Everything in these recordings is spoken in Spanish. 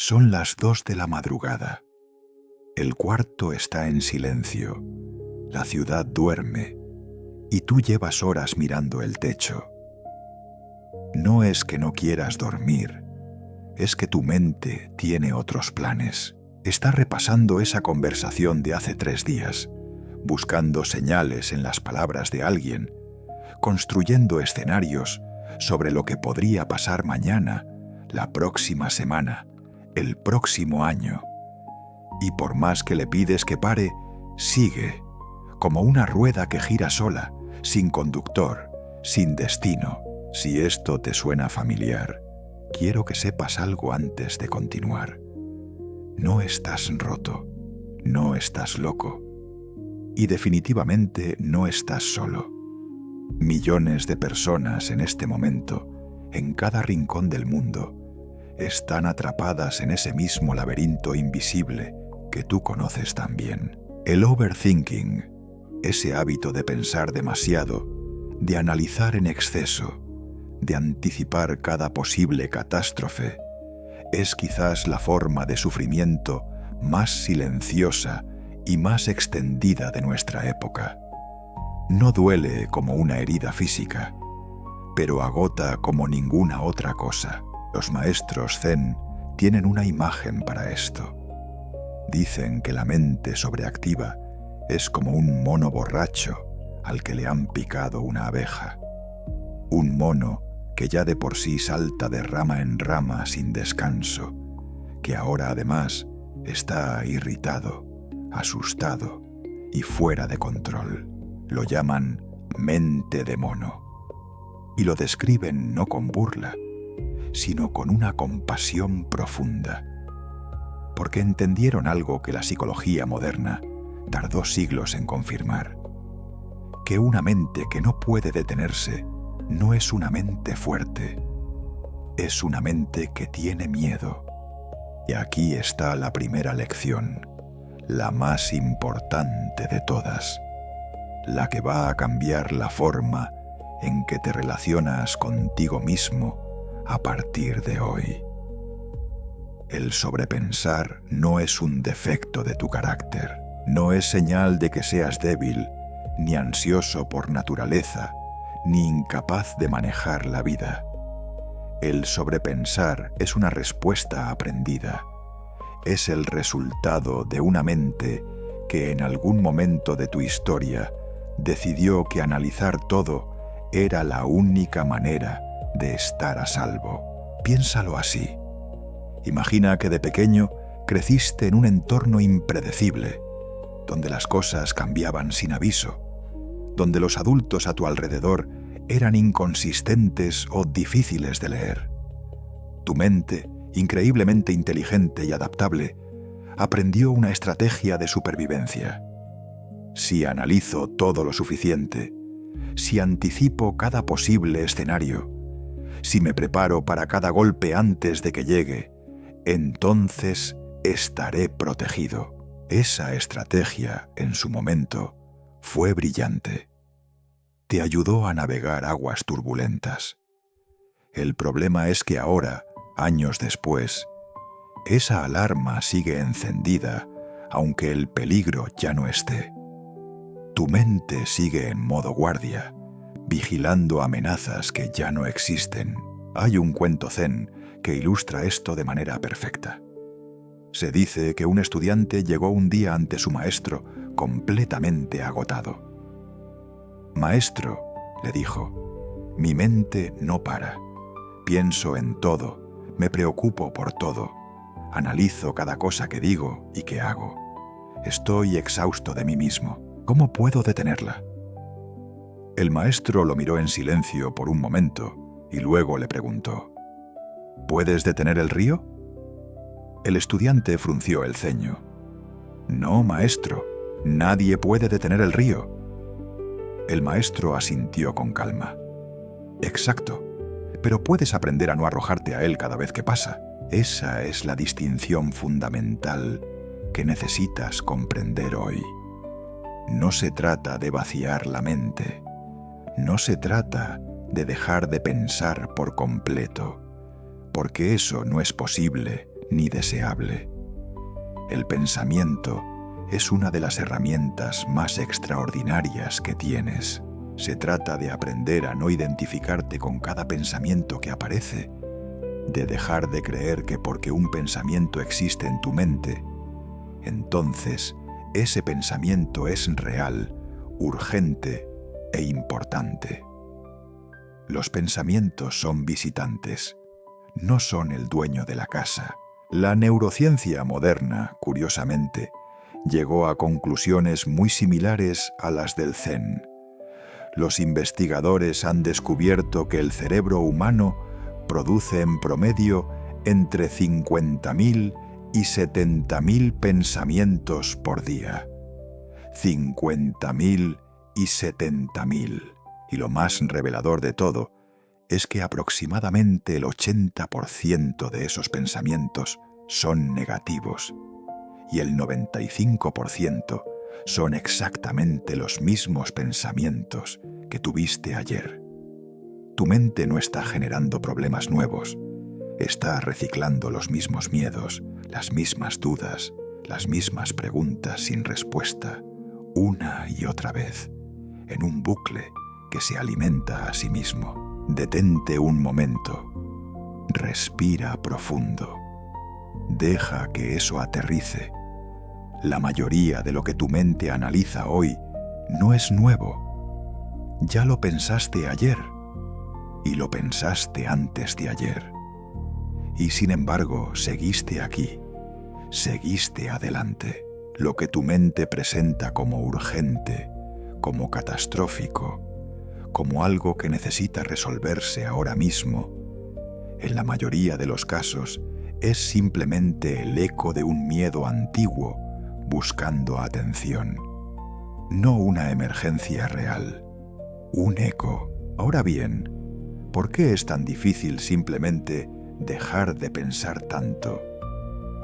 Son las 2 de la madrugada. El cuarto está en silencio. La ciudad duerme y tú llevas horas mirando el techo. No es que no quieras dormir, es que tu mente tiene otros planes. Está repasando esa conversación de hace 3 días, buscando señales en las palabras de alguien, construyendo escenarios sobre lo que podría pasar mañana, la próxima semana, el próximo año. Y por más que le pides que pare, sigue, como una rueda que gira sola, sin conductor, sin destino. Si esto te suena familiar, quiero que sepas algo antes de continuar. No estás roto, no estás loco, y definitivamente no estás solo. Millones de personas en este momento, en cada rincón del mundo, están atrapadas en ese mismo laberinto invisible que tú conoces tan bien. El overthinking, ese hábito de pensar demasiado, de analizar en exceso, de anticipar cada posible catástrofe, es quizás la forma de sufrimiento más silenciosa y más extendida de nuestra época. No duele como una herida física, pero agota como ninguna otra cosa. Los maestros Zen tienen una imagen para esto. Dicen que la mente sobreactiva es como un mono borracho al que le han picado una abeja. Un mono que ya de por sí salta de rama en rama sin descanso, que ahora además está irritado, asustado y fuera de control. Lo llaman mente de mono. Y lo describen no con burla, sino con una compasión profunda. Porque entendieron algo que la psicología moderna tardó siglos en confirmar: que una mente que no puede detenerse no es una mente fuerte, es una mente que tiene miedo. Y aquí está la primera lección, la más importante de todas, la que va a cambiar la forma en que te relacionas contigo mismo a partir de hoy. El sobrepensar no es un defecto de tu carácter, no es señal de que seas débil, ni ansioso por naturaleza, ni incapaz de manejar la vida. El sobrepensar es una respuesta aprendida. Es el resultado de una mente que en algún momento de tu historia decidió que analizar todo era la única manera de estar a salvo. Piénsalo así. Imagina que de pequeño creciste en un entorno impredecible, donde las cosas cambiaban sin aviso, donde los adultos a tu alrededor eran inconsistentes o difíciles de leer. Tu mente, increíblemente inteligente y adaptable, aprendió una estrategia de supervivencia. Si analizo todo lo suficiente, si anticipo cada posible escenario, si me preparo para cada golpe antes de que llegue, entonces estaré protegido. Esa estrategia, en su momento, fue brillante. Te ayudó a navegar aguas turbulentas. El problema es que ahora, años después, esa alarma sigue encendida, aunque el peligro ya no esté. Tu mente sigue en modo guardia, vigilando amenazas que ya no existen. Hay un cuento zen que ilustra esto de manera perfecta. Se dice que un estudiante llegó un día ante su maestro completamente agotado. «Maestro», le dijo, «mi mente no para. Pienso en todo, me preocupo por todo, analizo cada cosa que digo y que hago. Estoy exhausto de mí mismo. ¿Cómo puedo detenerla?» El maestro lo miró en silencio por un momento y luego le preguntó: «¿Puedes detener el río?» El estudiante frunció el ceño. «No, maestro, nadie puede detener el río». El maestro asintió con calma. «Exacto, pero puedes aprender a no arrojarte a él cada vez que pasa. Esa es la distinción fundamental que necesitas comprender hoy. No se trata de vaciar la mente. No se trata de dejar de pensar por completo, porque eso no es posible ni deseable. El pensamiento es una de las herramientas más extraordinarias que tienes. Se trata de aprender a no identificarte con cada pensamiento que aparece, de dejar de creer que porque un pensamiento existe en tu mente, entonces ese pensamiento es real, urgente e importante. Los pensamientos son visitantes, no son el dueño de la casa. La neurociencia moderna, curiosamente, llegó a conclusiones muy similares a las del Zen. Los investigadores han descubierto que el cerebro humano produce en promedio entre 50.000 y 70.000 pensamientos por día. 50.000 y 70.000. Y lo más revelador de todo es que aproximadamente el 80% de esos pensamientos son negativos y el 95% son exactamente los mismos pensamientos que tuviste ayer. Tu mente no está generando problemas nuevos, está reciclando los mismos miedos, las mismas dudas, las mismas preguntas sin respuesta, una y otra vez, en un bucle que se alimenta a sí mismo. Detente un momento, respira profundo, deja que eso aterrice. La mayoría de lo que tu mente analiza hoy no es nuevo. Ya lo pensaste ayer y lo pensaste antes de ayer. Y sin embargo, seguiste aquí, seguiste adelante. Lo que tu mente presenta como urgente, como catastrófico, como algo que necesita resolverse ahora mismo, en la mayoría de los casos es simplemente el eco de un miedo antiguo buscando atención. No una emergencia real, un eco. Ahora bien, ¿por qué es tan difícil simplemente dejar de pensar tanto?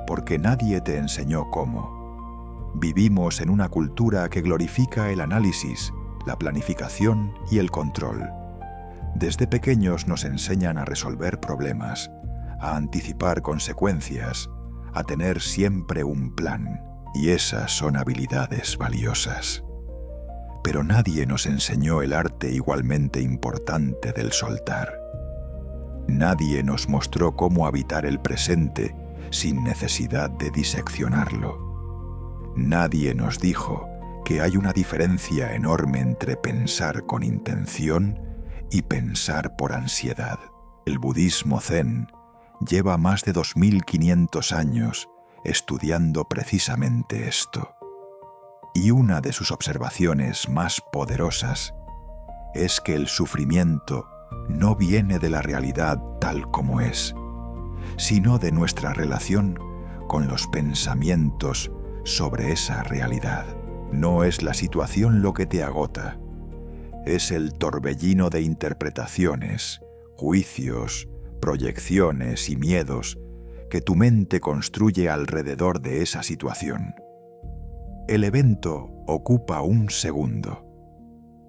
Porque nadie te enseñó cómo. Vivimos en una cultura que glorifica el análisis, la planificación y el control. Desde pequeños nos enseñan a resolver problemas, a anticipar consecuencias, a tener siempre un plan, y esas son habilidades valiosas. Pero nadie nos enseñó el arte igualmente importante del soltar. Nadie nos mostró cómo habitar el presente sin necesidad de diseccionarlo. Nadie nos dijo que hay una diferencia enorme entre pensar con intención y pensar por ansiedad. El budismo zen lleva más de 2500 años estudiando precisamente esto. Y una de sus observaciones más poderosas es que el sufrimiento no viene de la realidad tal como es, sino de nuestra relación con los pensamientos sobre esa realidad. No es la situación lo que te agota, es el torbellino de interpretaciones, juicios, proyecciones y miedos que tu mente construye alrededor de esa situación. El evento ocupa un segundo.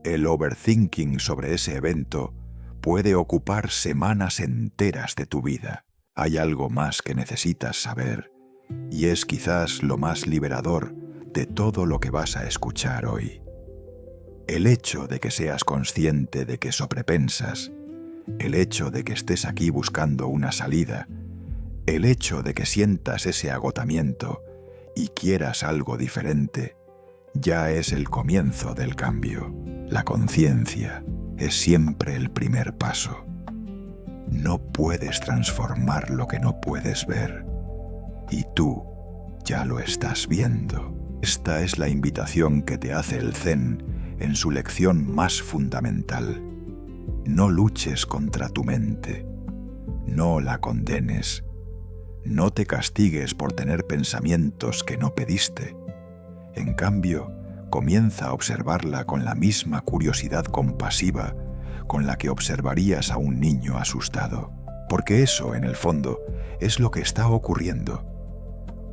El overthinking sobre ese evento puede ocupar semanas enteras de tu vida. Hay algo más que necesitas saber, y es quizás lo más liberador de todo lo que vas a escuchar hoy. El hecho de que seas consciente de que sobrepensas, el hecho de que estés aquí buscando una salida, el hecho de que sientas ese agotamiento y quieras algo diferente, ya es el comienzo del cambio. La conciencia es siempre el primer paso. No puedes transformar lo que no puedes ver, y tú ya lo estás viendo. Esta es la invitación que te hace el Zen en su lección más fundamental. No luches contra tu mente, no la condenes, no te castigues por tener pensamientos que no pediste. En cambio, comienza a observarla con la misma curiosidad compasiva con la que observarías a un niño asustado. Porque eso, en el fondo, es lo que está ocurriendo.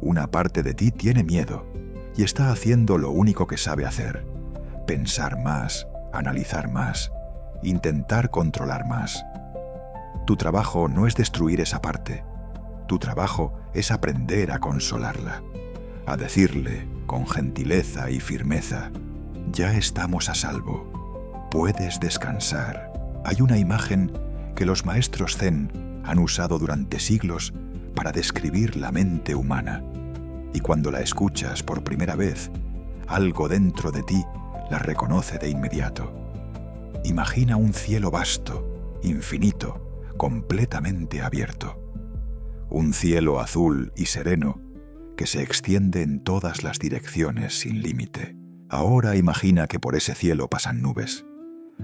Una parte de ti tiene miedo y está haciendo lo único que sabe hacer: pensar más, analizar más, intentar controlar más. Tu trabajo no es destruir esa parte. Tu trabajo es aprender a consolarla, a decirle con gentileza y firmeza: ya estamos a salvo, puedes descansar. Hay una imagen que los maestros zen han usado durante siglos para describir la mente humana, y cuando la escuchas por primera vez, algo dentro de ti la reconoce de inmediato. Imagina un cielo vasto, infinito, completamente abierto. Un cielo azul y sereno que se extiende en todas las direcciones sin límite. Ahora imagina que por ese cielo pasan nubes.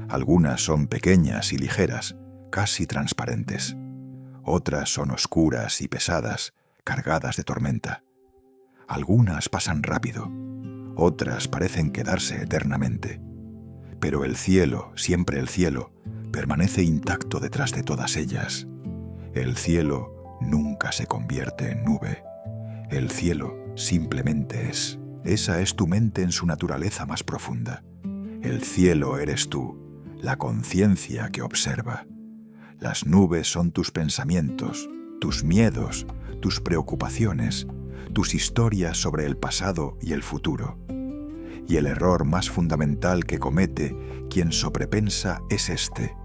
Algunas son pequeñas y ligeras, casi transparentes. Otras son oscuras y pesadas, cargadas de tormenta. Algunas pasan rápido, otras parecen quedarse eternamente. Pero el cielo, siempre el cielo, permanece intacto detrás de todas ellas. El cielo nunca se convierte en nube. El cielo simplemente es. Esa es tu mente en su naturaleza más profunda. El cielo eres tú, la conciencia que observa. Las nubes son tus pensamientos, tus miedos, tus preocupaciones, tus historias sobre el pasado y el futuro. Y el error más fundamental que comete quien sobrepensa es este: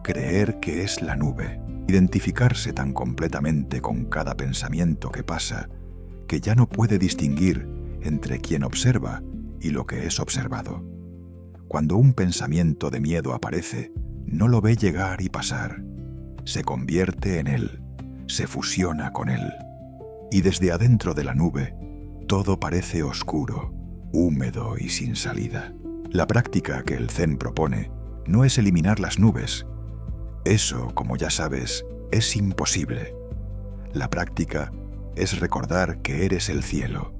creer que es la nube, identificarse tan completamente con cada pensamiento que pasa que ya no puede distinguir entre quien observa y lo que es observado. Cuando un pensamiento de miedo aparece, no lo ve llegar y pasar. Se convierte en él, se fusiona con él. Y desde adentro de la nube, todo parece oscuro, húmedo y sin salida. La práctica que el Zen propone no es eliminar las nubes. Eso, como ya sabes, es imposible. La práctica es recordar que eres el cielo.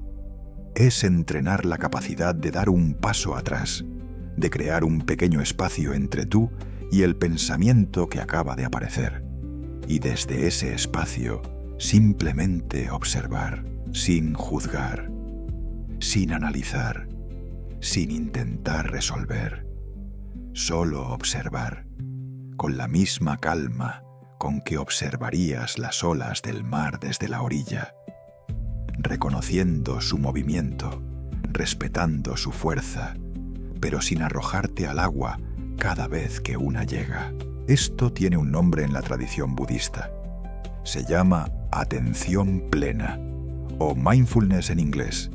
Es entrenar la capacidad de dar un paso atrás, de crear un pequeño espacio entre tú y el pensamiento que acaba de aparecer. Y desde ese espacio, simplemente observar, sin juzgar, sin analizar, sin intentar resolver. Solo observar, con la misma calma con que observarías las olas del mar desde la orilla, reconociendo su movimiento, respetando su fuerza, pero sin arrojarte al agua cada vez que una llega. Esto tiene un nombre en la tradición budista. Se llama atención plena, o mindfulness en inglés,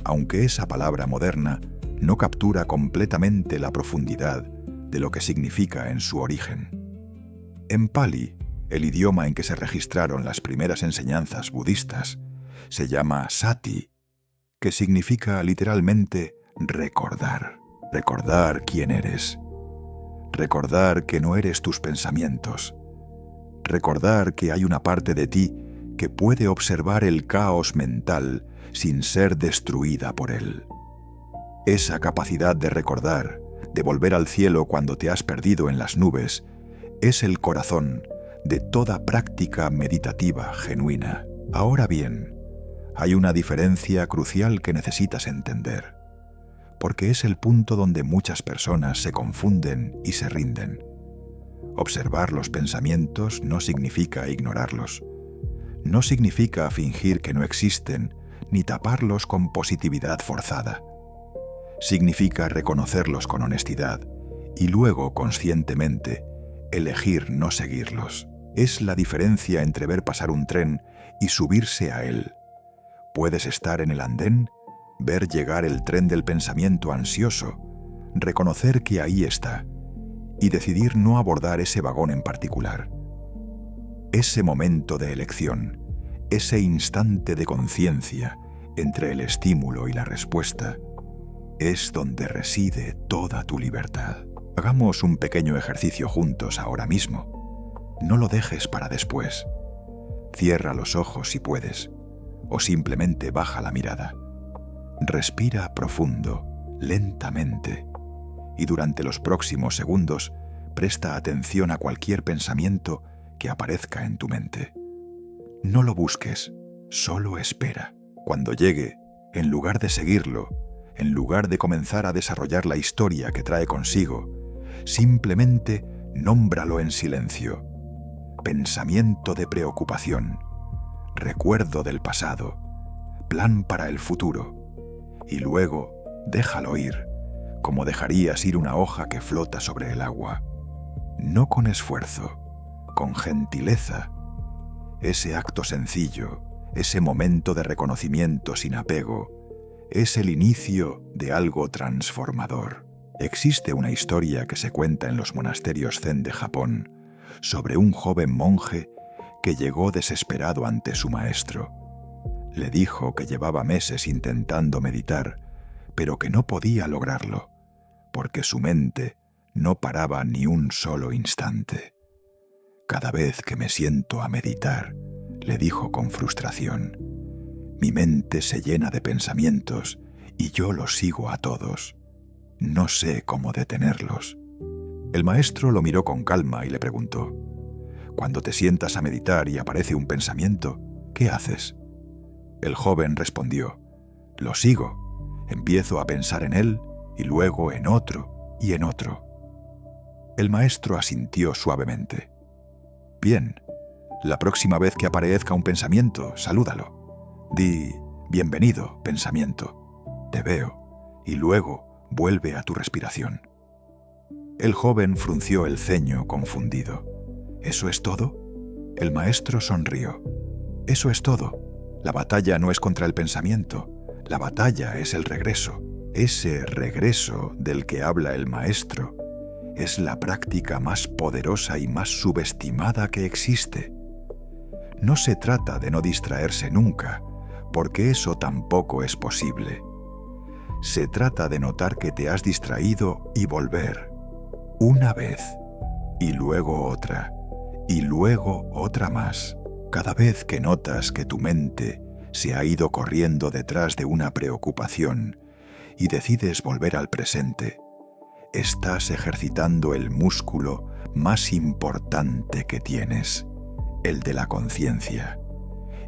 aunque esa palabra moderna no captura completamente la profundidad de lo que significa en su origen. En Pali, el idioma en que se registraron las primeras enseñanzas budistas, se llama sati, que significa literalmente recordar. Recordar quién eres. Recordar que no eres tus pensamientos. Recordar que hay una parte de ti que puede observar el caos mental sin ser destruida por él. Esa capacidad de recordar, de volver al cielo cuando te has perdido en las nubes, es el corazón de toda práctica meditativa genuina. Ahora bien, hay una diferencia crucial que necesitas entender, porque es el punto donde muchas personas se confunden y se rinden. Observar los pensamientos no significa ignorarlos. No significa fingir que no existen ni taparlos con positividad forzada. Significa reconocerlos con honestidad y luego, conscientemente, elegir no seguirlos. Es la diferencia entre ver pasar un tren y subirse a él. Puedes estar en el andén, ver llegar el tren del pensamiento ansioso, reconocer que ahí está y decidir no abordar ese vagón en particular. Ese momento de elección, ese instante de conciencia entre el estímulo y la respuesta, es donde reside toda tu libertad. Hagamos un pequeño ejercicio juntos ahora mismo. No lo dejes para después. Cierra los ojos si puedes, o simplemente baja la mirada. Respira profundo, lentamente, y durante los próximos segundos presta atención a cualquier pensamiento que aparezca en tu mente. No lo busques, solo espera. Cuando llegue, en lugar de seguirlo, en lugar de comenzar a desarrollar la historia que trae consigo, simplemente nómbralo en silencio. Pensamiento de preocupación. recuerdo del pasado, plan para el futuro, y luego déjalo ir, como dejarías ir una hoja que flota sobre el agua. No con esfuerzo, con gentileza. Ese acto sencillo, ese momento de reconocimiento sin apego, es el inicio de algo transformador. Existe una historia que se cuenta en los monasterios zen de Japón sobre un joven monje que llegó desesperado ante su maestro. Le dijo que llevaba meses intentando meditar, pero que no podía lograrlo, porque su mente no paraba ni un solo instante. Cada vez que me siento a meditar, le dijo con frustración, mi mente se llena de pensamientos y yo los sigo a todos. No sé cómo detenerlos. El maestro lo miró con calma y le preguntó, cuando te sientas a meditar y aparece un pensamiento, ¿qué haces? El joven respondió, lo sigo. Empiezo a pensar en él y luego en otro y en otro. El maestro asintió suavemente. Bien, la próxima vez que aparezca un pensamiento, salúdalo. Di, bienvenido, pensamiento. Te veo. Y luego vuelve a tu respiración. El joven frunció el ceño confundido. ¿Eso es todo? El maestro sonrió. Eso es todo. La batalla no es contra el pensamiento. La batalla es el regreso. Ese regreso del que habla el maestro es la práctica más poderosa y más subestimada que existe. No se trata de no distraerse nunca, porque eso tampoco es posible. Se trata de notar que te has distraído y volver. Una vez, y luego otra, y luego otra más. Cada vez que notas que tu mente se ha ido corriendo detrás de una preocupación y decides volver al presente, estás ejercitando el músculo más importante que tienes, el de la conciencia.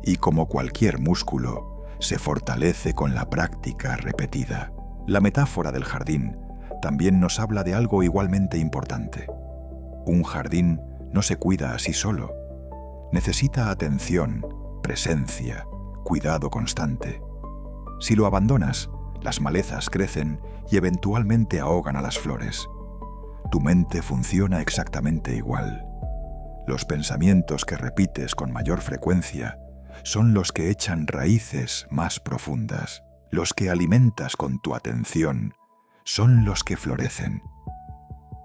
Y como cualquier músculo, se fortalece con la práctica repetida. La metáfora del jardín también nos habla de algo igualmente importante. Un jardín no se cuida a sí solo. Necesita atención, presencia, cuidado constante. Si lo abandonas, las malezas crecen y eventualmente ahogan a las flores. Tu mente funciona exactamente igual. Los pensamientos que repites con mayor frecuencia son los que echan raíces más profundas. Los que alimentas con tu atención son los que florecen.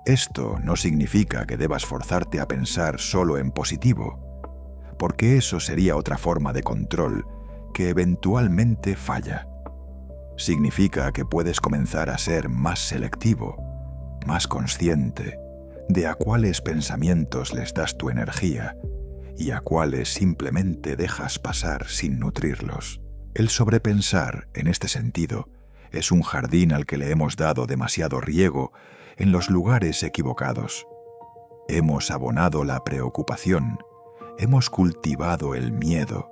Esto no significa que debas forzarte a pensar solo en positivo, porque eso sería otra forma de control que eventualmente falla. Significa que puedes comenzar a ser más selectivo, más consciente de a cuáles pensamientos les das tu energía y a cuáles simplemente dejas pasar sin nutrirlos. El sobrepensar, en este sentido, es un jardín al que le hemos dado demasiado riego en los lugares equivocados. Hemos abonado la preocupación, hemos cultivado el miedo,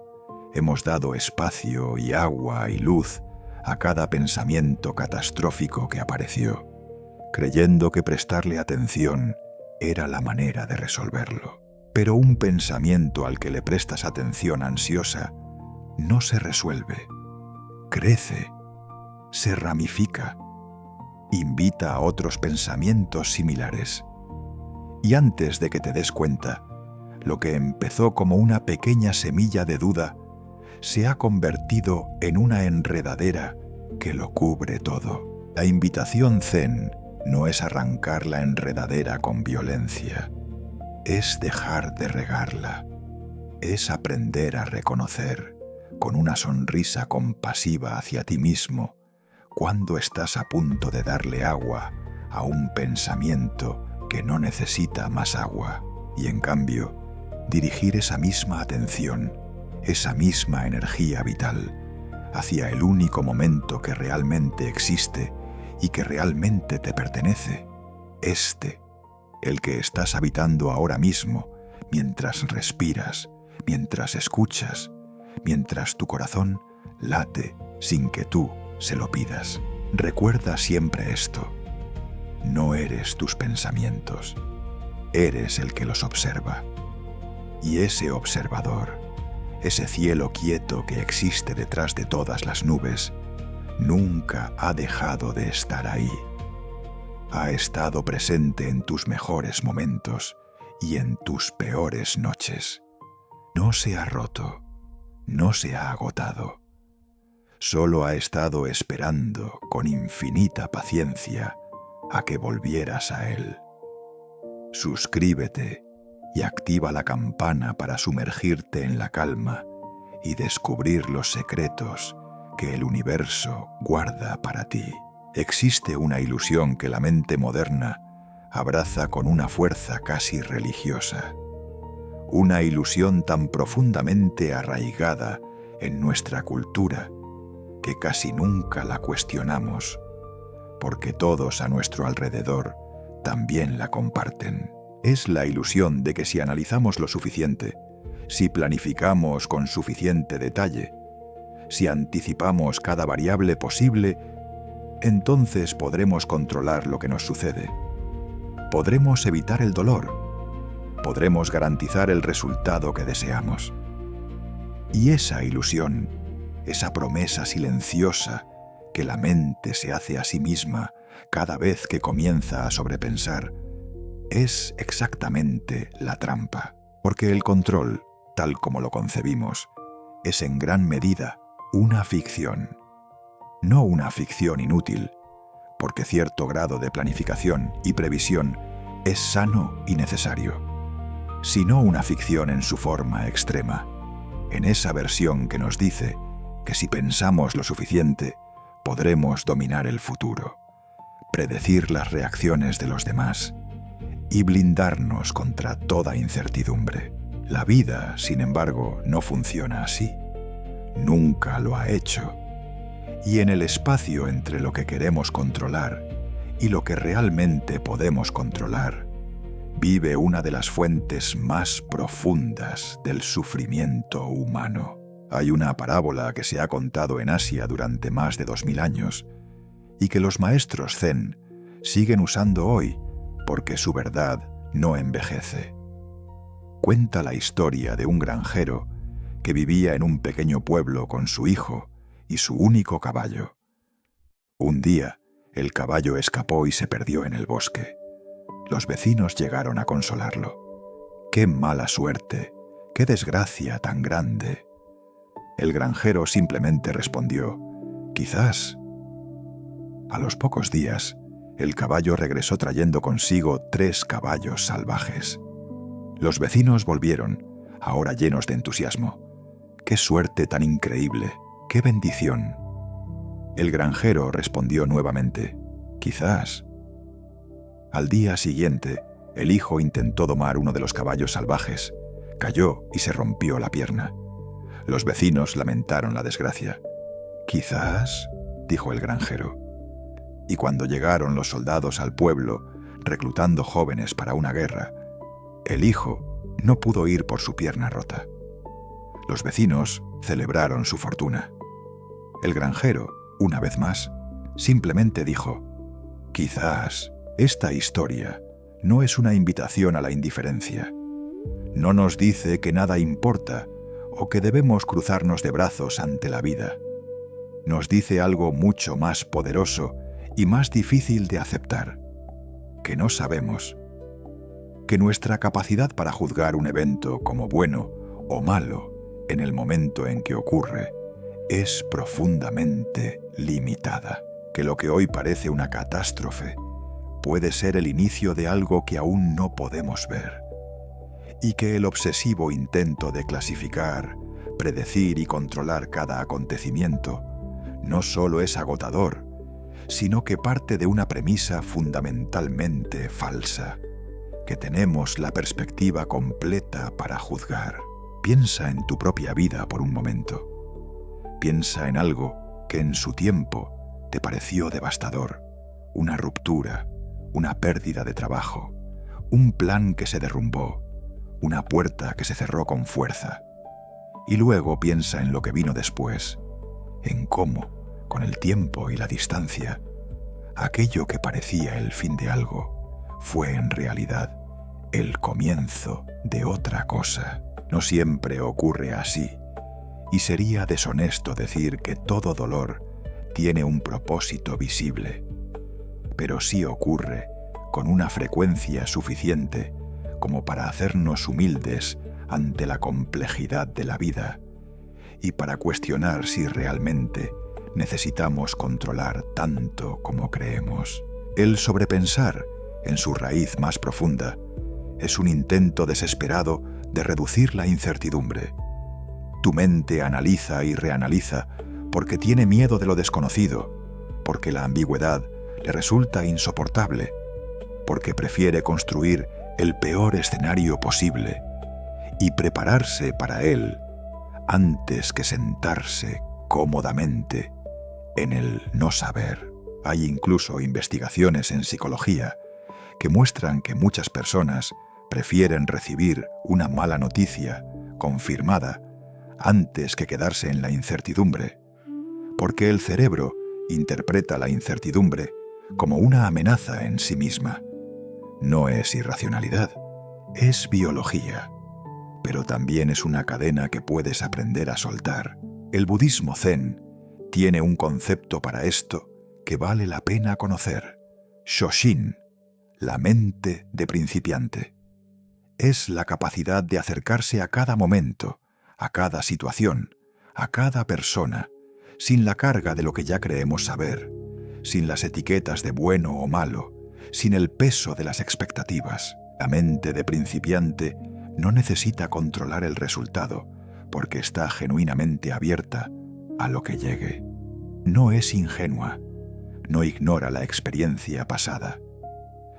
hemos dado espacio y agua y luz a cada pensamiento catastrófico que apareció, creyendo que prestarle atención era la manera de resolverlo. Pero un pensamiento al que le prestas atención ansiosa no se resuelve, crece, se ramifica, invita a otros pensamientos similares. Y antes de que te des cuenta, lo que empezó como una pequeña semilla de duda se ha convertido en una enredadera que lo cubre todo. La invitación zen no es arrancar la enredadera con violencia, es dejar de regarla, es aprender a reconocer con una sonrisa compasiva hacia ti mismo cuando estás a punto de darle agua a un pensamiento que no necesita más agua y en cambio dirigir esa misma atención, esa misma energía vital hacia el único momento que realmente existe y que realmente te pertenece, el que estás habitando ahora mismo mientras respiras, mientras escuchas, mientras tu corazón late sin que tú se lo pidas. Recuerda siempre esto: no eres tus pensamientos, eres el que los observa. Y ese observador ese cielo quieto que existe detrás de todas las nubes, nunca ha dejado de estar ahí. Ha estado presente en tus mejores momentos y en tus peores noches. No se ha roto, no se ha agotado. Solo ha estado esperando con infinita paciencia a que volvieras a él. Suscríbete y activa la campana para sumergirte en la calma y descubrir los secretos que el universo guarda para ti. Existe una ilusión que la mente moderna abraza con una fuerza casi religiosa. Una ilusión tan profundamente arraigada en nuestra cultura que casi nunca la cuestionamos, porque todos a nuestro alrededor también la comparten. Es la ilusión de que si analizamos lo suficiente, si planificamos con suficiente detalle, si anticipamos cada variable posible, entonces podremos controlar lo que nos sucede. Podremos evitar el dolor. Podremos garantizar el resultado que deseamos. Y esa ilusión, esa promesa silenciosa que la mente se hace a sí misma cada vez que comienza a sobrepensar, es exactamente la trampa. Porque el control, tal como lo concebimos, es en gran medida una ficción. No una ficción inútil, porque cierto grado de planificación y previsión es sano y necesario, sino una ficción en su forma extrema, en esa versión que nos dice que si pensamos lo suficiente, podremos dominar el futuro, predecir las reacciones de los demás y blindarnos contra toda incertidumbre. La vida, sin embargo, no funciona así. Nunca lo ha hecho. Y en el espacio entre lo que queremos controlar y lo que realmente podemos controlar, vive una de las fuentes más profundas del sufrimiento humano. Hay una parábola que se ha contado en Asia durante más de 2000 años y que los maestros zen siguen usando hoy porque su verdad no envejece. Cuenta la historia de un granjero que vivía en un pequeño pueblo con su hijo y su único caballo. Un día, el caballo escapó y se perdió en el bosque. Los vecinos llegaron a consolarlo. ¡Qué mala suerte! ¡Qué desgracia tan grande! El granjero simplemente respondió: quizás. A los pocos días, el caballo regresó trayendo consigo 3 caballos salvajes. Los vecinos volvieron, ahora llenos de entusiasmo. ¡Qué suerte tan increíble! ¡Qué bendición! El granjero respondió nuevamente: quizás. Al día siguiente, el hijo intentó domar uno de los caballos salvajes, cayó y se rompió la pierna. Los vecinos lamentaron la desgracia. Quizás, dijo el granjero. Y cuando llegaron los soldados al pueblo, reclutando jóvenes para una guerra, el hijo no pudo ir por su pierna rota. Los vecinos celebraron su fortuna. El granjero, una vez más, simplemente dijo: quizás esta historia no es una invitación a la indiferencia. No nos dice que nada importa o que debemos cruzarnos de brazos ante la vida. Nos dice algo mucho más poderoso y más difícil de aceptar: que no sabemos, que nuestra capacidad para juzgar un evento como bueno o malo en el momento en que ocurre es profundamente limitada, que lo que hoy parece una catástrofe puede ser el inicio de algo que aún no podemos ver, y que el obsesivo intento de clasificar, predecir y controlar cada acontecimiento no solo es agotador, sino que parte de una premisa fundamentalmente falsa, que tenemos la perspectiva completa para juzgar. Piensa en tu propia vida por un momento. Piensa en algo que en su tiempo te pareció devastador, una ruptura, una pérdida de trabajo, un plan que se derrumbó, una puerta que se cerró con fuerza. Y luego piensa en lo que vino después, en cómo, con el tiempo y la distancia, aquello que parecía el fin de algo fue en realidad el comienzo de otra cosa. No siempre ocurre así, y sería deshonesto decir que todo dolor tiene un propósito visible, pero sí ocurre con una frecuencia suficiente como para hacernos humildes ante la complejidad de la vida y para cuestionar si realmente necesitamos controlar tanto como creemos. El sobrepensar, en su raíz más profunda, es un intento desesperado de reducir la incertidumbre. Tu mente analiza y reanaliza porque tiene miedo de lo desconocido, porque la ambigüedad le resulta insoportable, porque prefiere construir el peor escenario posible y prepararse para él antes que sentarse cómodamente en el no saber. Hay incluso investigaciones en psicología que muestran que muchas personas prefieren recibir una mala noticia confirmada antes que quedarse en la incertidumbre, porque el cerebro interpreta la incertidumbre como una amenaza en sí misma. No es irracionalidad, es biología, pero también es una cadena que puedes aprender a soltar. El budismo zen tiene un concepto para esto que vale la pena conocer: Shoshin, la mente de principiante. Es la capacidad de acercarse a cada momento, a cada situación, a cada persona, sin la carga de lo que ya creemos saber, sin las etiquetas de bueno o malo, sin el peso de las expectativas. La mente de principiante no necesita controlar el resultado, porque está genuinamente abierta a lo que llegue. No es ingenua, no ignora la experiencia pasada,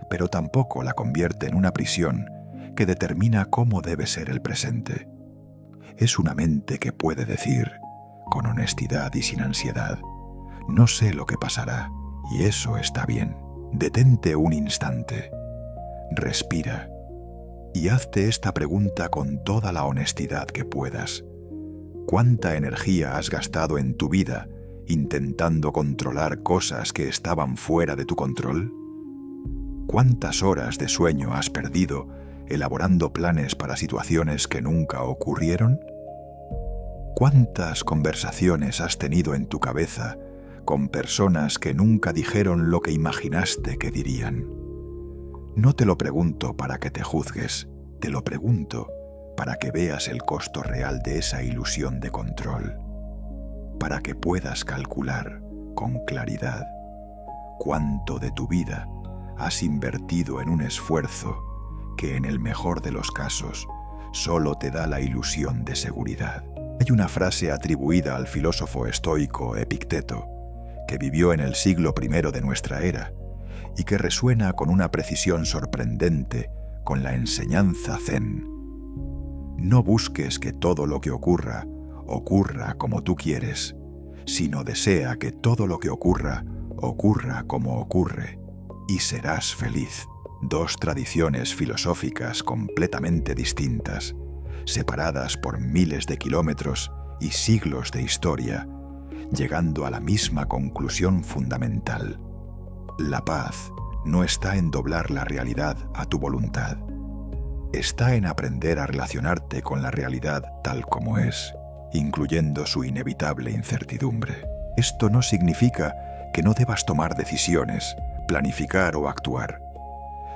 pero tampoco la convierte en una prisión que determina cómo debe ser el presente. Es una mente que puede decir, con honestidad y sin ansiedad: no sé lo que pasará, y eso está bien. Detente un instante, respira y hazte esta pregunta con toda la honestidad que puedas. ¿Cuánta energía has gastado en tu vida intentando controlar cosas que estaban fuera de tu control? ¿Cuántas horas de sueño has perdido elaborando planes para situaciones que nunca ocurrieron? ¿Cuántas conversaciones has tenido en tu cabeza con personas que nunca dijeron lo que imaginaste que dirían? No te lo pregunto para que te juzgues, te lo pregunto para que veas el costo real de esa ilusión de control, para que puedas calcular con claridad cuánto de tu vida has invertido en un esfuerzo que en el mejor de los casos solo te da la ilusión de seguridad. Hay una frase atribuida al filósofo estoico Epicteto, que vivió en el siglo I de nuestra era y que resuena con una precisión sorprendente con la enseñanza zen: no busques que todo lo que ocurra como tú quieres, sino desea que todo lo que ocurra como ocurre, y serás feliz. Dos tradiciones filosóficas completamente distintas, separadas por miles de kilómetros y siglos de historia, llegando a la misma conclusión fundamental: la paz no está en doblar la realidad a tu voluntad, está en aprender a relacionarte con la realidad tal como es, incluyendo su inevitable incertidumbre. Esto no significa que no debas tomar decisiones, planificar o actuar.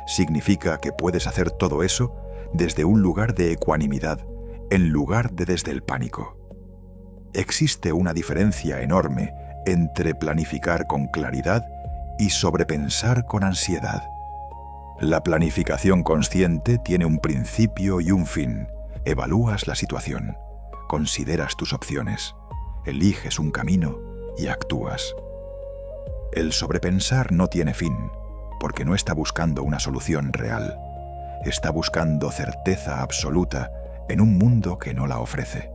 Significa que puedes hacer todo eso desde un lugar de ecuanimidad, en lugar de desde el pánico. Existe una diferencia enorme entre planificar con claridad y sobrepensar con ansiedad. La planificación consciente tiene un principio y un fin. Evalúas la situación, consideras tus opciones, eliges un camino y actúas. El sobrepensar no tiene fin, porque no está buscando una solución real. Está buscando certeza absoluta en un mundo que no la ofrece.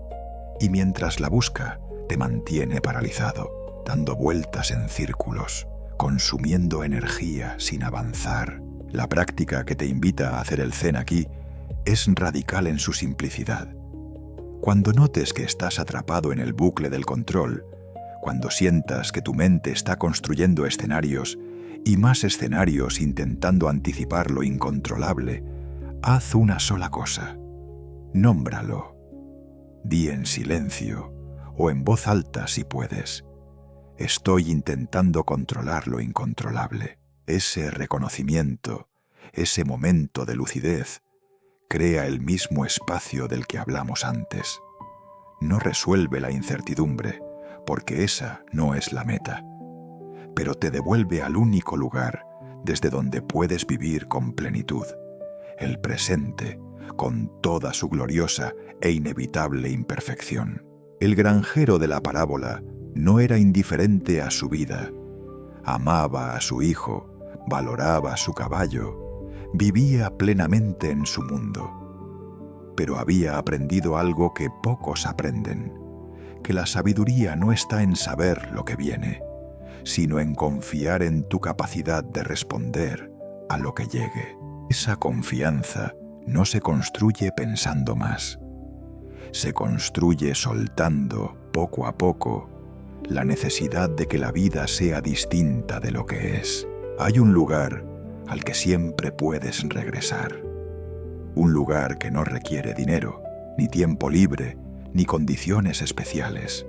Y mientras la busca, te mantiene paralizado, dando vueltas en círculos, consumiendo energía sin avanzar. La práctica que te invita a hacer el zen aquí es radical en su simplicidad. Cuando notes que estás atrapado en el bucle del control, cuando sientas que tu mente está construyendo escenarios y más escenarios intentando anticipar lo incontrolable, haz una sola cosa: nómbralo. Di en silencio o en voz alta si puedes. Estoy intentando controlar lo incontrolable. Ese reconocimiento, ese momento de lucidez, crea el mismo espacio del que hablamos antes. No resuelve la incertidumbre, porque esa no es la meta, pero te devuelve al único lugar desde donde puedes vivir con plenitud, el presente, con toda su gloriosa e inevitable imperfección. El granjero de la parábola no era indiferente a su vida. Amaba a su hijo, valoraba su caballo, vivía plenamente en su mundo. Pero había aprendido algo que pocos aprenden, que la sabiduría no está en saber lo que viene, sino en confiar en tu capacidad de responder a lo que llegue. Esa confianza no se construye pensando más. Se construye soltando, poco a poco, la necesidad de que la vida sea distinta de lo que es. Hay un lugar al que siempre puedes regresar. Un lugar que no requiere dinero, ni tiempo libre, ni condiciones especiales.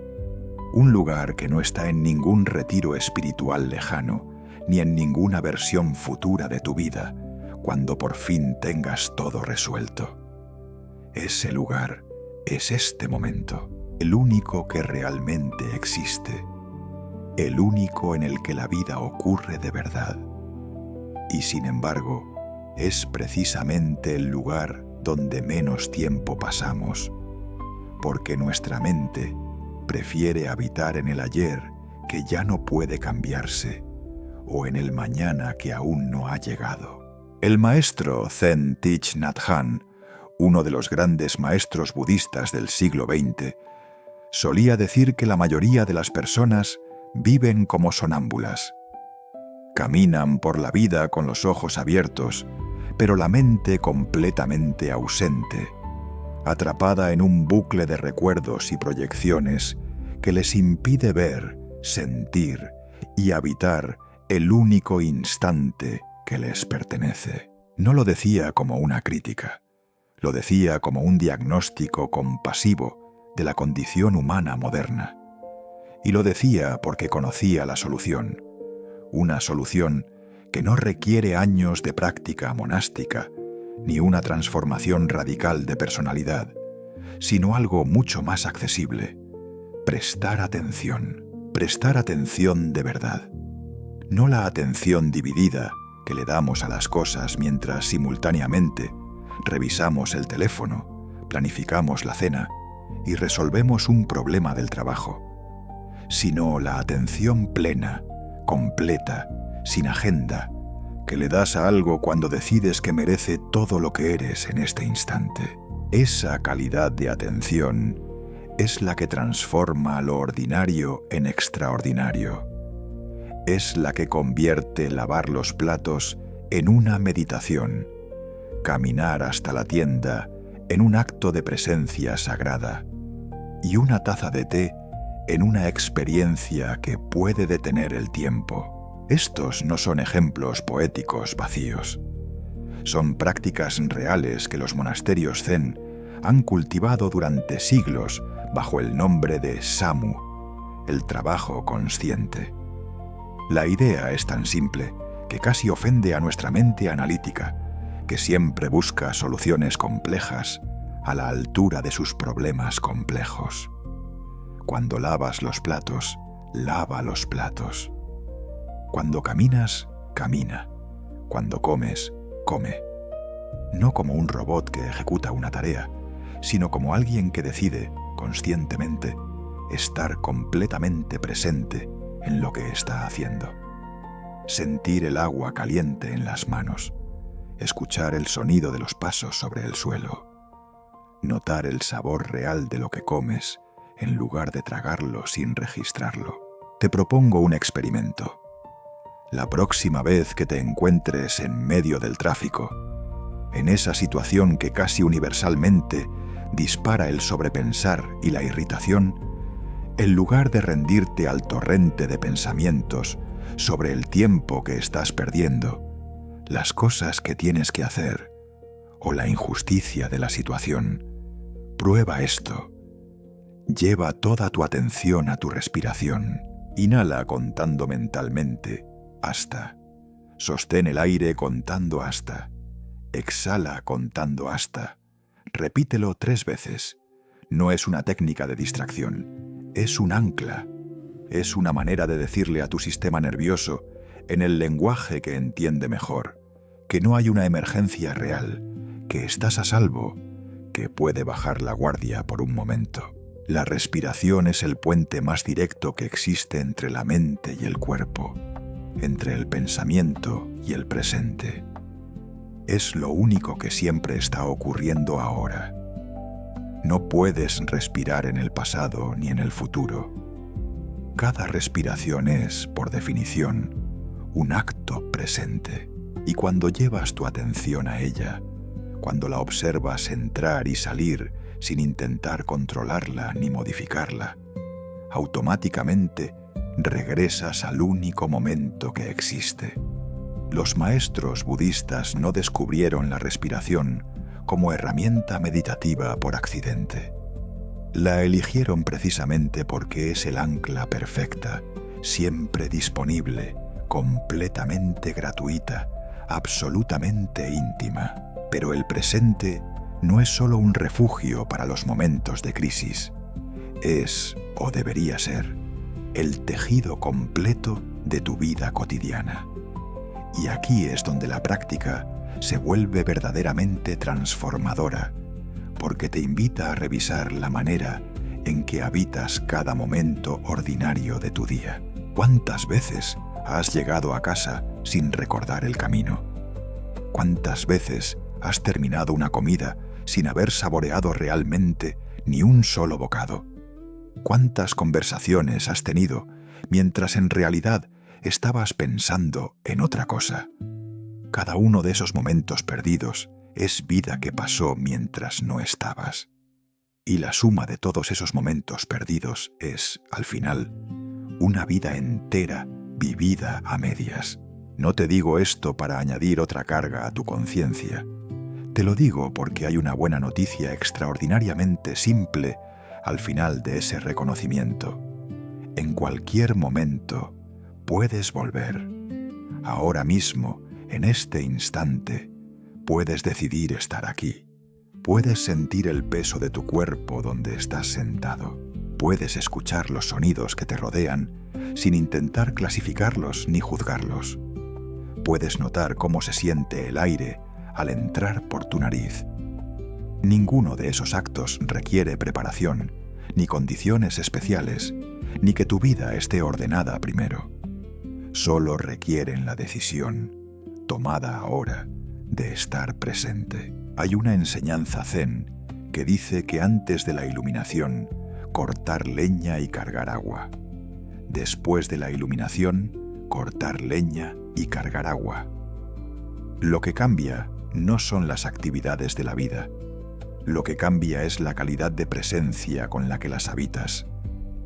Un lugar que no está en ningún retiro espiritual lejano, ni en ninguna versión futura de tu vida, cuando por fin tengas todo resuelto. Ese lugar es este momento, el único que realmente existe, el único en el que la vida ocurre de verdad. Y sin embargo, es precisamente el lugar donde menos tiempo pasamos, porque nuestra mente prefiere habitar en el ayer que ya no puede cambiarse, o en el mañana que aún no ha llegado. El maestro Zen Thich Nhat Hanh, uno de los grandes maestros budistas del siglo XX, solía decir que la mayoría de las personas viven como sonámbulas. Caminan por la vida con los ojos abiertos, pero la mente completamente ausente, atrapada en un bucle de recuerdos y proyecciones que les impide ver, sentir y habitar el único instante que les pertenece. No lo decía como una crítica, lo decía como un diagnóstico compasivo de la condición humana moderna. Y lo decía porque conocía la solución, una solución que no requiere años de práctica monástica, ni una transformación radical de personalidad, sino algo mucho más accesible: prestar atención de verdad. No la atención dividida que le damos a las cosas mientras simultáneamente revisamos el teléfono, planificamos la cena y resolvemos un problema del trabajo, sino la atención plena, completa, sin agenda, que le das a algo cuando decides que merece todo lo que eres en este instante. Esa calidad de atención es la que transforma lo ordinario en extraordinario. Es la que convierte lavar los platos en una meditación, caminar hasta la tienda en un acto de presencia sagrada y una taza de té en una experiencia que puede detener el tiempo. Estos no son ejemplos poéticos vacíos. Son prácticas reales que los monasterios zen han cultivado durante siglos bajo el nombre de Samu, el trabajo consciente. La idea es tan simple que casi ofende a nuestra mente analítica, que siempre busca soluciones complejas a la altura de sus problemas complejos. Cuando lavas los platos, lava los platos. Cuando caminas, camina. Cuando comes, come. No como un robot que ejecuta una tarea, sino como alguien que decide, conscientemente, estar completamente presente en lo que está haciendo. Sentir el agua caliente en las manos, escuchar el sonido de los pasos sobre el suelo, notar el sabor real de lo que comes en lugar de tragarlo sin registrarlo. Te propongo un experimento. La próxima vez que te encuentres en medio del tráfico, en esa situación que casi universalmente dispara el sobrepensar y la irritación, en lugar de rendirte al torrente de pensamientos sobre el tiempo que estás perdiendo, las cosas que tienes que hacer o la injusticia de la situación, prueba esto. Lleva toda tu atención a tu respiración. Inhala contando mentalmente hasta. Sostén el aire contando hasta. Exhala contando hasta. Repítelo 3 veces. No es una técnica de distracción, es un ancla. Es una manera de decirle a tu sistema nervioso, en el lenguaje que entiende mejor, que no hay una emergencia real, que estás a salvo, que puede bajar la guardia por un momento. La respiración es el puente más directo que existe entre la mente y el cuerpo, entre el pensamiento y el presente. Es lo único que siempre está ocurriendo ahora. No puedes respirar en el pasado ni en el futuro. Cada respiración es, por definición, un acto presente. Y cuando llevas tu atención a ella, cuando la observas entrar y salir sin intentar controlarla ni modificarla, automáticamente regresas al único momento que existe. Los maestros budistas no descubrieron la respiración como herramienta meditativa por accidente. La eligieron precisamente porque es el ancla perfecta, siempre disponible, completamente gratuita, absolutamente íntima. Pero el presente no es solo un refugio para los momentos de crisis. Es, o debería ser, el tejido completo de tu vida cotidiana. Y aquí es donde la práctica se vuelve verdaderamente transformadora, porque te invita a revisar la manera en que habitas cada momento ordinario de tu día. ¿Cuántas veces has llegado a casa sin recordar el camino? ¿Cuántas veces has terminado una comida sin haber saboreado realmente ni un solo bocado? ¿Cuántas conversaciones has tenido mientras en realidad estabas pensando en otra cosa? Cada uno de esos momentos perdidos es vida que pasó mientras no estabas. Y la suma de todos esos momentos perdidos es, al final, una vida entera vivida a medias. No te digo esto para añadir otra carga a tu conciencia. Te lo digo porque hay una buena noticia extraordinariamente simple al final de ese reconocimiento. En cualquier momento puedes volver. Ahora mismo, en este instante, puedes decidir estar aquí. Puedes sentir el peso de tu cuerpo donde estás sentado. Puedes escuchar los sonidos que te rodean sin intentar clasificarlos ni juzgarlos. Puedes notar cómo se siente el aire al entrar por tu nariz. Ninguno de esos actos requiere preparación, ni condiciones especiales, ni que tu vida esté ordenada primero. Solo requieren la decisión, tomada ahora, de estar presente. Hay una enseñanza zen que dice que antes de la iluminación, cortar leña y cargar agua. Después de la iluminación, cortar leña y cargar agua. Lo que cambia no son las actividades de la vida. Lo que cambia es la calidad de presencia con la que las habitas.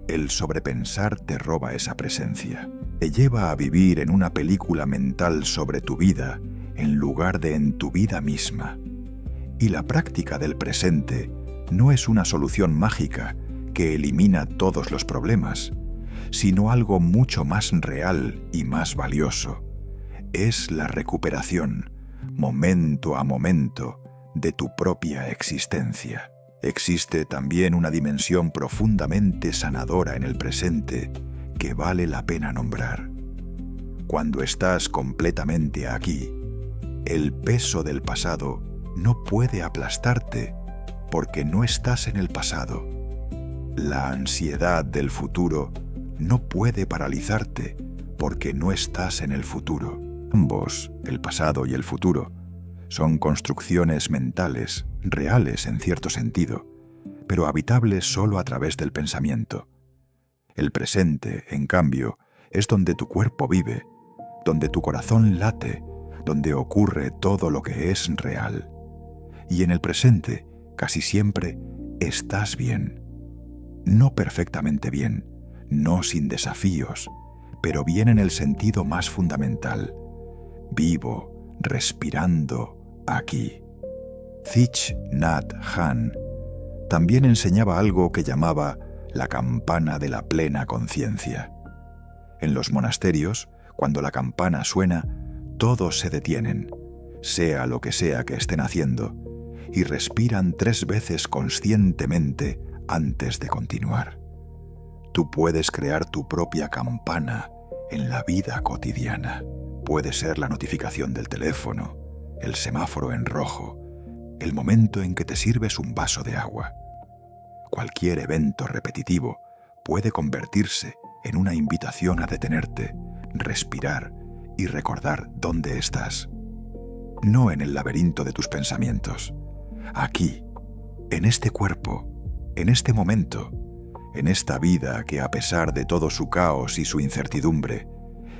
El sobrepensar te roba esa presencia. Te lleva a vivir en una película mental sobre tu vida en lugar de en tu vida misma. Y la práctica del presente no es una solución mágica que elimina todos los problemas, sino algo mucho más real y más valioso. Es la recuperación, momento a momento, de tu propia existencia. Existe también una dimensión profundamente sanadora en el presente que vale la pena nombrar. Cuando estás completamente aquí, el peso del pasado no puede aplastarte porque no estás en el pasado. La ansiedad del futuro no puede paralizarte porque no estás en el futuro. Ambos, el pasado y el futuro, son construcciones mentales, reales en cierto sentido, pero habitables solo a través del pensamiento. El presente, en cambio, es donde tu cuerpo vive, donde tu corazón late, donde ocurre todo lo que es real. Y en el presente, casi siempre, estás bien. No perfectamente bien, no sin desafíos, pero bien en el sentido más fundamental. Vivo, respirando, aquí. Thich Nhat Hanh también enseñaba algo que llamaba la campana de la plena conciencia. En los monasterios, cuando la campana suena, todos se detienen, sea lo que sea que estén haciendo, y respiran 3 veces conscientemente antes de continuar. Tú puedes crear tu propia campana en la vida cotidiana. Puede ser la notificación del teléfono, el semáforo en rojo, el momento en que te sirves un vaso de agua. Cualquier evento repetitivo puede convertirse en una invitación a detenerte, respirar y recordar dónde estás. No en el laberinto de tus pensamientos. Aquí, en este cuerpo, en este momento, en esta vida que a pesar de todo su caos y su incertidumbre,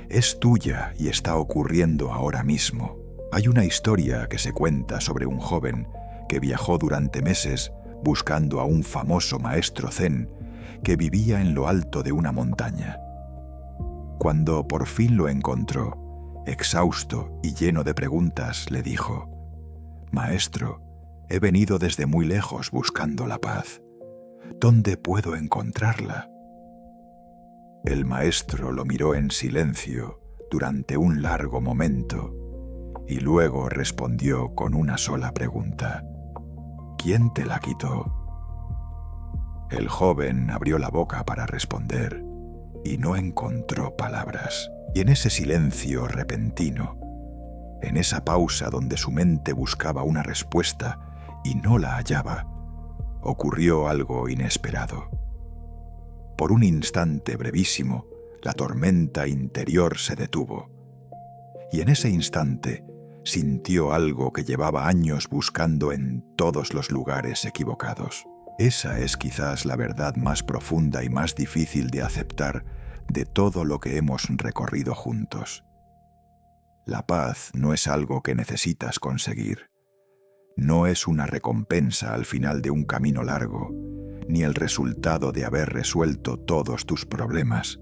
es tuya y está ocurriendo ahora mismo. Hay una historia que se cuenta sobre un joven que viajó durante meses buscando a un famoso maestro zen que vivía en lo alto de una montaña. Cuando por fin lo encontró, exhausto y lleno de preguntas, le dijo: «Maestro, he venido desde muy lejos buscando la paz. ¿Dónde puedo encontrarla?». El maestro lo miró en silencio durante un largo momento y luego respondió con una sola pregunta: «¿Quién te la quitó?». El joven abrió la boca para responder y no encontró palabras. Y en ese silencio repentino, en esa pausa donde su mente buscaba una respuesta y no la hallaba, ocurrió algo inesperado. Por un instante brevísimo, la tormenta interior se detuvo. Y en ese instante sintió algo que llevaba años buscando en todos los lugares equivocados. Esa es quizás la verdad más profunda y más difícil de aceptar de todo lo que hemos recorrido juntos. La paz no es algo que necesitas conseguir. No es una recompensa al final de un camino largo, ni el resultado de haber resuelto todos tus problemas,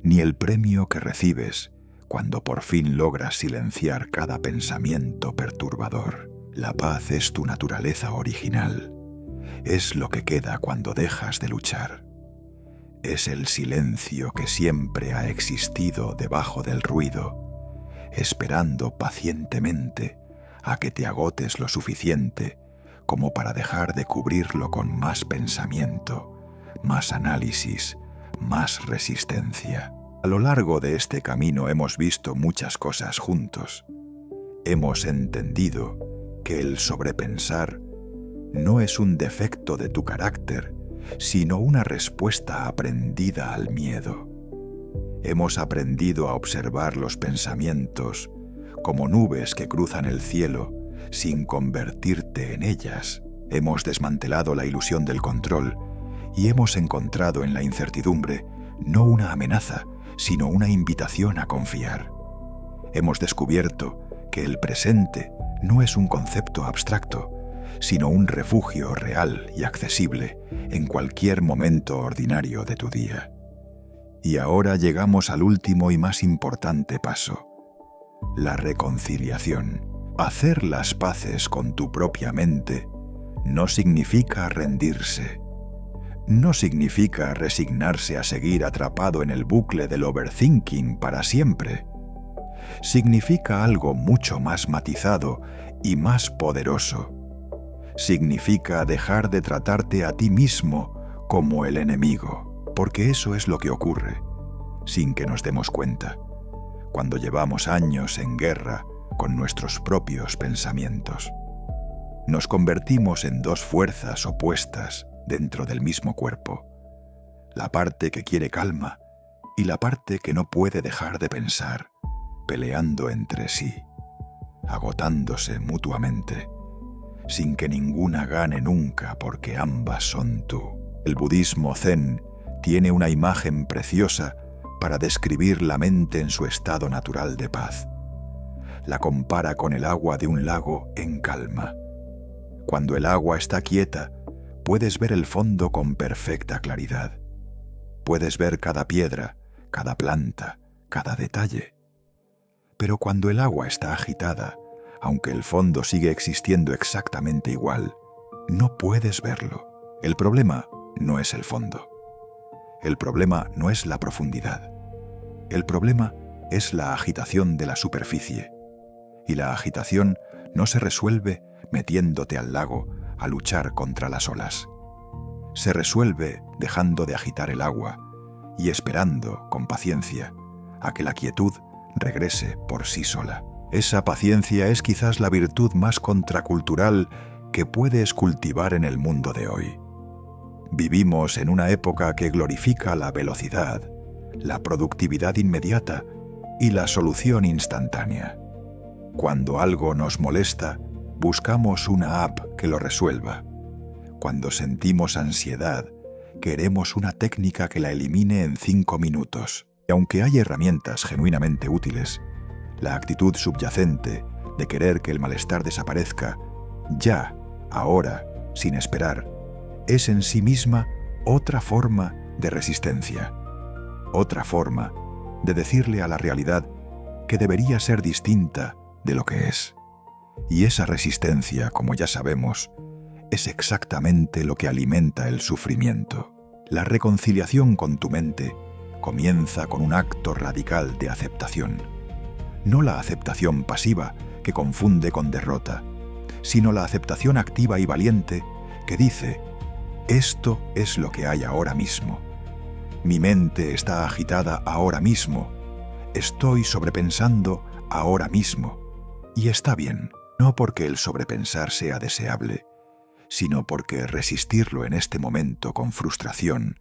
ni el premio que recibes cuando por fin logras silenciar cada pensamiento perturbador. La paz es tu naturaleza original. Es lo que queda cuando dejas de luchar. Es el silencio que siempre ha existido debajo del ruido, esperando pacientemente a que te agotes lo suficiente como para dejar de cubrirlo con más pensamiento, más análisis, más resistencia. A lo largo de este camino hemos visto muchas cosas juntos. Hemos entendido que el sobrepensar no es un defecto de tu carácter, sino una respuesta aprendida al miedo. Hemos aprendido a observar los pensamientos como nubes que cruzan el cielo sin convertirte en ellas. Hemos desmantelado la ilusión del control y hemos encontrado en la incertidumbre no una amenaza, sino una invitación a confiar. Hemos descubierto que el presente no es un concepto abstracto, sino un refugio real y accesible en cualquier momento ordinario de tu día. Y ahora llegamos al último y más importante paso: la reconciliación. Hacer las paces con tu propia mente no significa rendirse. No significa resignarse a seguir atrapado en el bucle del overthinking para siempre. Significa algo mucho más matizado y más poderoso. Significa dejar de tratarte a ti mismo como el enemigo, porque eso es lo que ocurre, sin que nos demos cuenta, cuando llevamos años en guerra con nuestros propios pensamientos. Nos convertimos en dos fuerzas opuestas dentro del mismo cuerpo, la parte que quiere calma y la parte que no puede dejar de pensar, peleando entre sí, agotándose mutuamente, sin que ninguna gane nunca porque ambas son tú. El budismo zen tiene una imagen preciosa para describir la mente en su estado natural de paz. La compara con el agua de un lago en calma. Cuando el agua está quieta, puedes ver el fondo con perfecta claridad. Puedes ver cada piedra, cada planta, cada detalle. Pero cuando el agua está agitada, aunque el fondo sigue existiendo exactamente igual, no puedes verlo. El problema no es el fondo. El problema no es la profundidad. El problema es la agitación de la superficie. Y la agitación no se resuelve metiéndote al lago a luchar contra las olas. Se resuelve dejando de agitar el agua y esperando, con paciencia, a que la quietud regrese por sí sola. Esa paciencia es quizás la virtud más contracultural que puedes cultivar en el mundo de hoy. Vivimos en una época que glorifica la velocidad, la productividad inmediata y la solución instantánea. Cuando algo nos molesta, buscamos una app que lo resuelva. Cuando sentimos ansiedad, queremos una técnica que la elimine en 5 minutos. Y aunque hay herramientas genuinamente útiles, la actitud subyacente de querer que el malestar desaparezca ya, ahora, sin esperar, es en sí misma otra forma de resistencia, otra forma de decirle a la realidad que debería ser distinta de lo que es. Y esa resistencia, como ya sabemos, es exactamente lo que alimenta el sufrimiento. La reconciliación con tu mente comienza con un acto radical de aceptación. No la aceptación pasiva que confunde con derrota, sino la aceptación activa y valiente que dice: esto es lo que hay ahora mismo. Mi mente está agitada ahora mismo. Estoy sobrepensando ahora mismo. Y está bien, no porque el sobrepensar sea deseable, sino porque resistirlo en este momento con frustración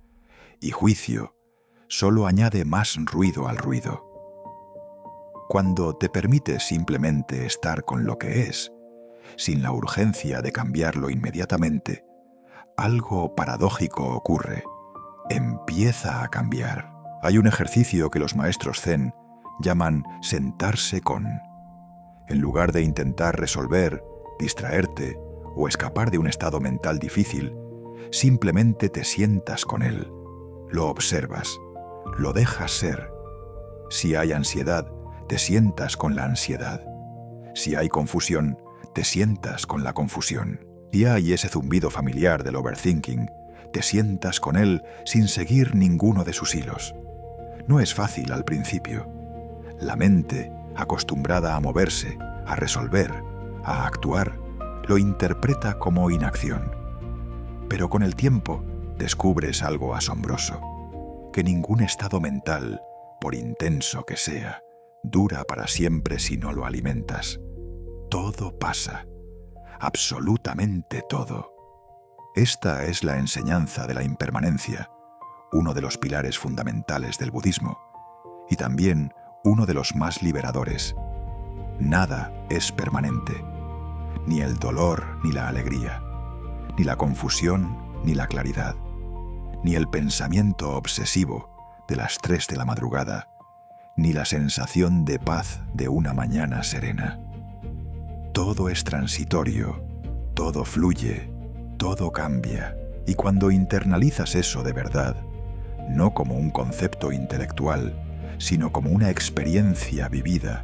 y juicio solo añade más ruido al ruido. Cuando te permites simplemente estar con lo que es, sin la urgencia de cambiarlo inmediatamente, algo paradójico ocurre. Empieza a cambiar. Hay un ejercicio que los maestros zen llaman sentarse con. En lugar de intentar resolver, distraerte o escapar de un estado mental difícil, simplemente te sientas con él, lo observas, lo dejas ser. Si hay ansiedad, te sientas con la ansiedad. Si hay confusión, te sientas con la confusión. Si hay ese zumbido familiar del overthinking, te sientas con él sin seguir ninguno de sus hilos. No es fácil al principio. La mente, acostumbrada a moverse, a resolver, a actuar, lo interpreta como inacción. Pero con el tiempo descubres algo asombroso, que ningún estado mental, por intenso que sea, dura para siempre si no lo alimentas. Todo pasa, absolutamente todo. Esta es la enseñanza de la impermanencia, uno de los pilares fundamentales del budismo, y también uno de los más liberadores. Nada es permanente, ni el dolor ni la alegría, ni la confusión ni la claridad, ni el pensamiento obsesivo de las 3 de la madrugada, ni la sensación de paz de una mañana serena. Todo es transitorio, todo fluye, todo cambia, y cuando internalizas eso de verdad, no como un concepto intelectual, sino como una experiencia vivida,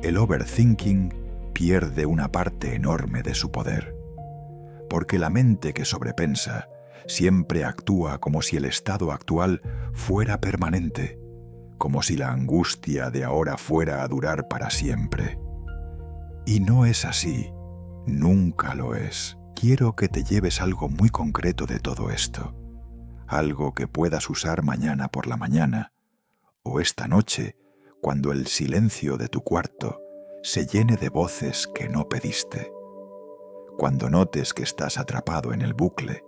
el overthinking pierde una parte enorme de su poder. Porque la mente que sobrepensa siempre actúa como si el estado actual fuera permanente, como si la angustia de ahora fuera a durar para siempre. Y no es así, nunca lo es. Quiero que te lleves algo muy concreto de todo esto, algo que puedas usar mañana por la mañana, o esta noche, cuando el silencio de tu cuarto se llene de voces que no pediste. Cuando notes que estás atrapado en el bucle,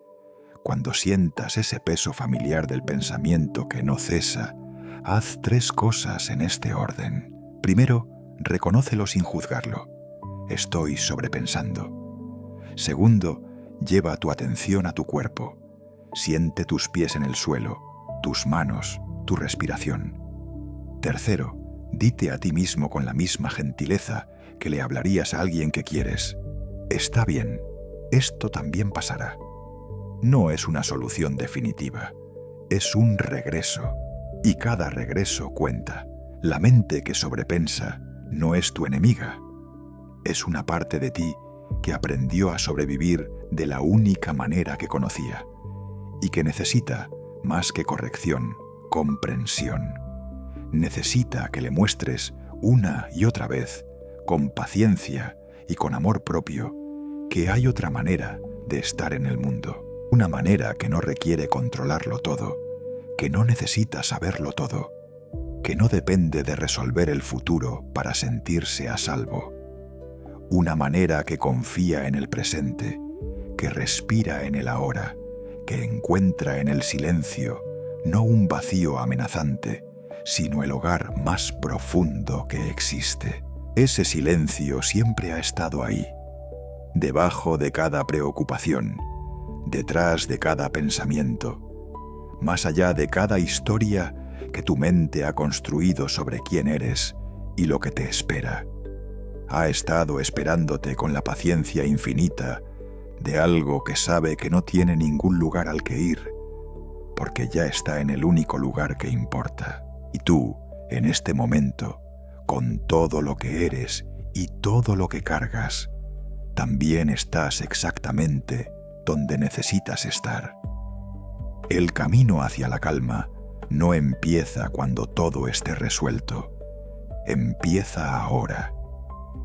cuando sientas ese peso familiar del pensamiento que no cesa, haz 3 cosas en este orden. Primero, reconócelo sin juzgarlo. Estoy sobrepensando. Segundo, lleva tu atención a tu cuerpo. Siente tus pies en el suelo, tus manos, tu respiración. Tercero, dite a ti mismo con la misma gentileza que le hablarías a alguien que quieres: está bien, esto también pasará. No es una solución definitiva, es un regreso, y cada regreso cuenta. La mente que sobrepensa no es tu enemiga, es una parte de ti que aprendió a sobrevivir de la única manera que conocía y que necesita más que corrección, comprensión. Necesita que le muestres una y otra vez, con paciencia y con amor propio, que hay otra manera de estar en el mundo. Una manera que no requiere controlarlo todo, que no necesita saberlo todo, que no depende de resolver el futuro para sentirse a salvo. Una manera que confía en el presente, que respira en el ahora, que encuentra en el silencio no un vacío amenazante, sino el hogar más profundo que existe. Ese silencio siempre ha estado ahí, debajo de cada preocupación, detrás de cada pensamiento, más allá de cada historia que tu mente ha construido sobre quién eres y lo que te espera. Ha estado esperándote con la paciencia infinita de algo que sabe que no tiene ningún lugar al que ir, porque ya está en el único lugar que importa. Y tú, en este momento, con todo lo que eres y todo lo que cargas, también estás exactamente donde necesitas estar. El camino hacia la calma no empieza cuando todo esté resuelto. Empieza ahora.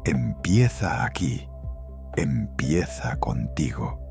Empieza aquí. Empieza contigo.